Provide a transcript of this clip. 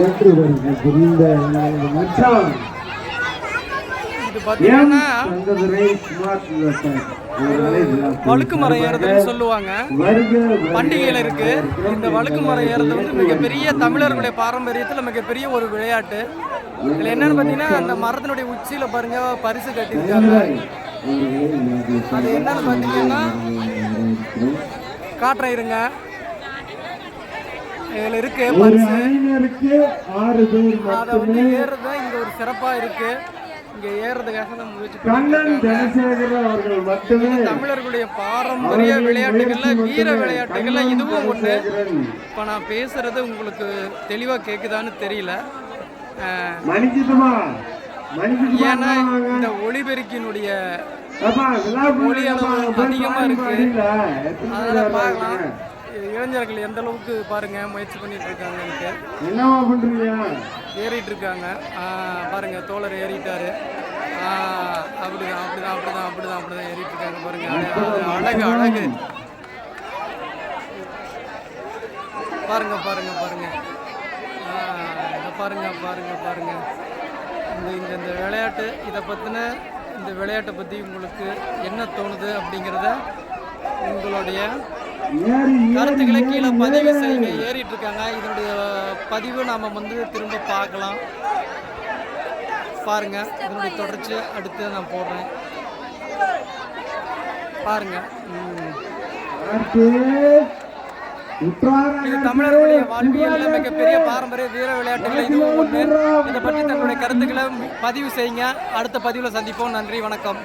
ஏற்று வருகின்ற மச்சான் இது பார்த்தீங்கன்னா தங்கதுரை ஸ்மார்ட் விவசாயம் வழுக்கு மரம் ஏறுறதுன்னு சொல்லுவாங்க. பண்டிகையில் இருக்கு. இந்த வழுக்கு மரம் ஏறுறது வந்து மிகப்பெரிய தமிழர்களுடைய பாரம்பரியத்தில் மிகப்பெரிய ஒரு விளையாட்டு. இதில் என்னன்னு பார்த்தீங்கன்னா அந்த மரத்தினுடைய உச்சியில் பாருங்க பரிசு கட்டியிருக்காங்க. அது என்னன்னு பார்த்தீங்கன்னா காட்டுறேன் இருங்க. இதில் இருக்கு பரிசு. அதை வந்து ஏறுறது இங்கே ஒரு சிறப்பாக இருக்கு. இங்கே ஏறுறதுக்காக நம்ம முயற்சி தமிழர்களுடைய பாரம்பரிய விளையாட்டுகள்ல வீர விளையாட்டுகள்ல இதுவும் ஒன்று. இப்போ நான் பேசுறது உங்களுக்கு தெளிவாக கேட்குதான்னு தெரியல. ஏன்னா இந்த ஒளிபெருக்கினுடைய ஒளி அளவு அதிகமாக இருக்கு. அதனால பார்க்கலாம் இளைஞர்கள் எந்த அளவுக்கு பாருங்க முயற்சி பண்ணிட்டு இருக்காங்க. ஏறிட்டு இருக்காங்க பாருங்க. தோழர் ஏறிட்டாரு. அப்படிதான் அப்படிதான் அப்படிதான் அப்படிதான் அப்படிதான் ஏறிட்டு இருக்காங்க பாருங்க. அழகு அழகு பாருங்க பாருங்க பாருங்க. பாருங்க பாருங்க பாருங்க. இந்த விளையாட்டு இதை பற்றின இந்த விளையாட்டை பற்றி உங்களுக்கு என்ன தோணுது அப்படிங்கிறத உங்களுடைய கருத்துக்களை கீழே பதிவு செய்யுங்க. ஏறிட்டு இருக்காங்க. இதனுடைய பதிவு நாம் வந்து திரும்ப பார்க்கலாம். பாருங்க இதனுடைய தொடர்ச்சி அடுத்து நான் போடுறேன் பாருங்க. இது தமிழர்களுடைய வாழ்வியல்ல மிகப்பெரிய பாரம்பரிய வீர விளையாட்டுகள் இதுவும் ஒன்று. இதை பற்றி தங்களுடைய கருத்துக்களை பதிவு செய்யுங்க. அடுத்த பதிவில் சந்திப்போம். நன்றி, வணக்கம்.